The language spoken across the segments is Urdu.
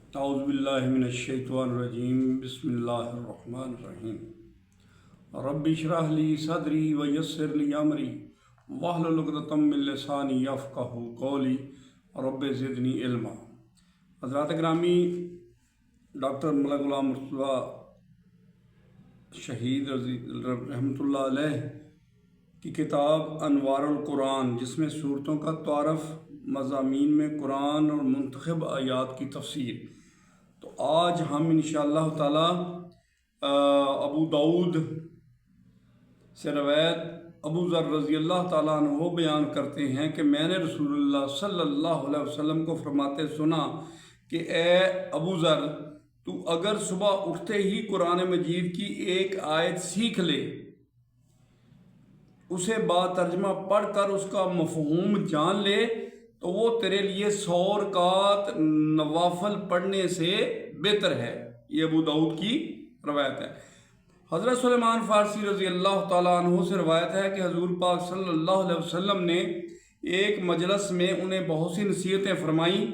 اعوذ باللہ من الشیطان الرجیم بسم اللہ الرحمن الرحیم رب اشرح لی صدری ویسر لی امری واحلل عقدۃ من لسانی یفقہوا قولی رب زدنی علما۔ حضرات گرامی، ڈاکٹر مولا غلام مرتضیٰ شہید رحمۃ اللہ علیہ کی کتاب انوار القرآن، جس میں صورتوں کا تعارف، مضامین میں قرآن اور منتخب آیات کی تفسیر، تو آج ہم انشاءاللہ تعالی ابو داؤد سے روایت ابو ذر رضی اللہ تعالیٰ عنہ بیان کرتے ہیں کہ میں نے رسول اللہ صلی اللہ علیہ وسلم کو فرماتے سنا کہ اے ابو ذر، تو اگر صبح اٹھتے ہی قرآن مجید کی ایک آیت سیکھ لے، اسے با ترجمہ پڑھ کر اس کا مفہوم جان لے، تو وہ تیرے لیے 100 رکعت نوافل پڑھنے سے بہتر ہے۔ یہ ابو داؤد کی روایت ہے۔ حضرت سلیمان فارسی رضی اللہ تعالیٰ عنہ سے روایت ہے کہ حضور پاک صلی اللہ علیہ وسلم نے ایک مجلس میں انہیں بہت سی نصیحتیں فرمائیں۔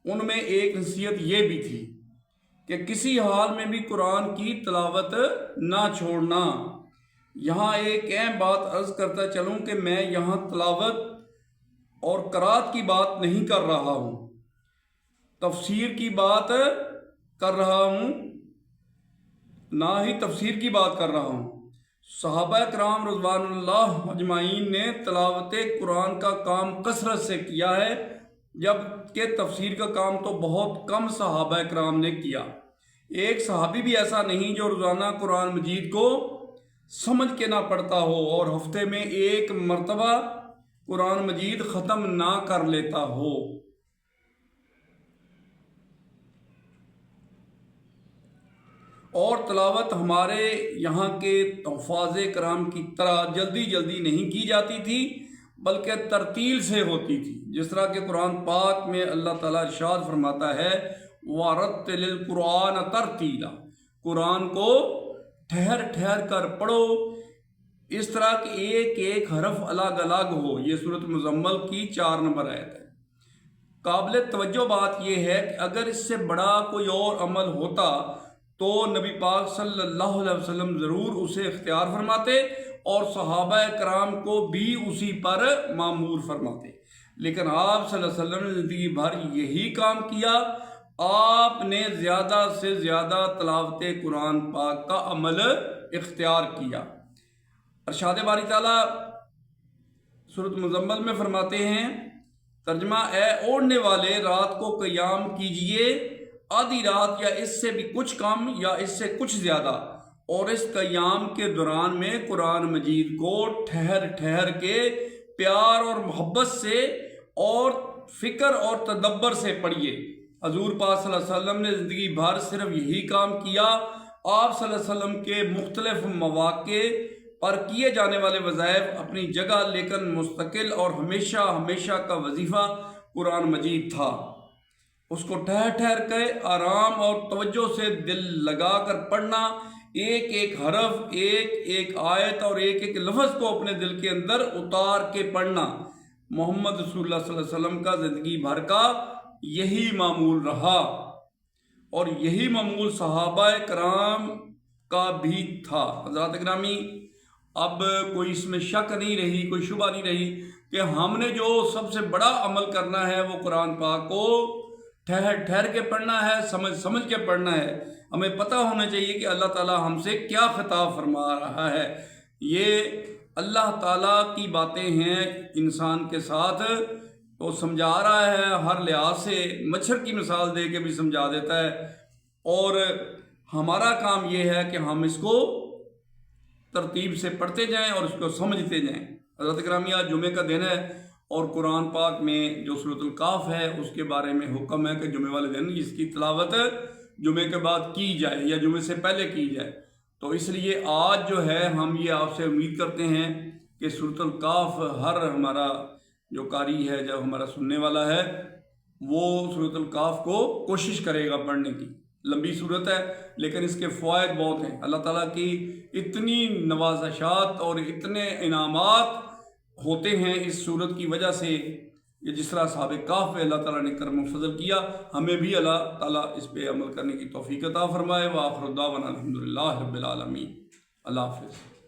ان میں ایک نصیحت یہ بھی تھی کہ کسی حال میں بھی قرآن کی تلاوت نہ چھوڑنا۔ یہاں ایک اہم بات عرض کرتا چلوں کہ میں یہاں تلاوت اور قرات کی بات نہیں کر رہا ہوں، تفسیر کی بات کر رہا ہوں، نہ ہی تفسیر کی بات کر رہا ہوں۔ صحابہ کرام رضوان اللہ اجمعین نے تلاوت قرآن کا کام کثرت سے کیا ہے، جبکہ تفسیر کا کام تو بہت کم صحابہ کرام نے کیا۔ ایک صحابی بھی ایسا نہیں جو روزانہ قرآن مجید کو سمجھ کے نہ پڑھتا ہو اور ہفتے میں ایک مرتبہ قرآن مجید ختم نہ کر لیتا ہو۔ اور تلاوت ہمارے یہاں کے حفاظ کرام کی طرح جلدی جلدی نہیں کی جاتی تھی، بلکہ ترتیل سے ہوتی تھی، جس طرح کہ قرآن پاک میں اللہ تعالیٰ ارشاد فرماتا ہے وَرَتِّلِ الْقُرْآنَ تَرْتِیلًا، قرآن کو ٹھہر ٹھہر کر پڑھو، اس طرح کہ ایک ایک حرف الگ الگ ہو۔ یہ سورۃ مزمل کی 4 نمبر آیت ہے۔ قابل توجہ بات یہ ہے کہ اگر اس سے بڑا کوئی اور عمل ہوتا تو نبی پاک صلی اللہ علیہ وسلم ضرور اسے اختیار فرماتے اور صحابہ کرام کو بھی اسی پر مامور فرماتے، لیکن آپ صلی اللہ علیہ وسلم نے زندگی بھر یہی کام کیا۔ آپ نے زیادہ سے زیادہ تلاوت قرآن پاک کا عمل اختیار کیا۔ ارشاد باری تعالیٰ سورۃ مزمل میں فرماتے ہیں، ترجمہ: اے اوڑھنے والے، رات کو قیام کیجئے، آدھی رات یا اس سے بھی کچھ کم یا اس سے کچھ زیادہ، اور اس قیام کے دوران میں قرآن مجید کو ٹھہر ٹھہر کے پیار اور محبت سے اور فکر اور تدبر سے پڑھیے۔ حضور پاک صلی اللہ علیہ وسلم نے زندگی بھر صرف یہی کام کیا۔ آپ صلی اللہ علیہ وسلم کے مختلف مواقع پر کیے جانے والے وظائف اپنی جگہ، لیکن مستقل اور ہمیشہ ہمیشہ کا وظیفہ قرآن مجید تھا۔ اس کو ٹھہر ٹھہر کے آرام اور توجہ سے دل لگا کر پڑھنا، ایک ایک حرف، ایک ایک آیت اور ایک ایک لفظ کو اپنے دل کے اندر اتار کے پڑھنا، محمد رسول اللہ صلی اللہ علیہ وسلم کا زندگی بھر کا یہی معمول رہا، اور یہی معمول صحابہ کرام کا بھی تھا۔ حضرات گرامی، اب کوئی اس میں شک نہیں رہی، کوئی شبہ نہیں رہی کہ ہم نے جو سب سے بڑا عمل کرنا ہے وہ قرآن پاک کو ٹھہر ٹھہر کے پڑھنا ہے، سمجھ سمجھ کے پڑھنا ہے۔ ہمیں پتہ ہونا چاہیے کہ اللہ تعالیٰ ہم سے کیا خطاب فرما رہا ہے۔ یہ اللہ تعالیٰ کی باتیں ہیں انسان کے ساتھ، وہ سمجھا رہا ہے، ہر لحاظ سے مچھر کی مثال دے کے بھی سمجھا دیتا ہے، اور ہمارا کام یہ ہے کہ ہم اس کو ترتیب سے پڑھتے جائیں اور اس کو سمجھتے جائیں۔ حضرت گرامی، آج جمعے کا دن ہے اور قرآن پاک میں جو سورۃ الکاف ہے اس کے بارے میں حکم ہے کہ جمعے والے دن اس کی تلاوت جمعے کے بعد کی جائے یا جمعے سے پہلے کی جائے۔ تو اس لیے آج جو ہے ہم یہ آپ سے امید کرتے ہیں کہ سورۃ الکاف ہر ہمارا جو قاری ہے، جو ہمارا سننے والا ہے، وہ سورۃ الکاف کو کوشش کرے گا پڑھنے کی۔ لمبی صورت ہے لیکن اس کے فوائد بہت ہیں۔ اللہ تعالیٰ کی اتنی نوازشات اور اتنے انعامات ہوتے ہیں اس صورت کی وجہ سے یہ جس طرح صحابہ کہف پہ اللہ تعالیٰ نے کرم و فضل کیا، ہمیں بھی اللہ تعالیٰ اس پہ عمل کرنے کی توفیق عطا فرمائے۔ وآخر دعوانا الحمدللہ رب العالمین۔ اللہ حافظ۔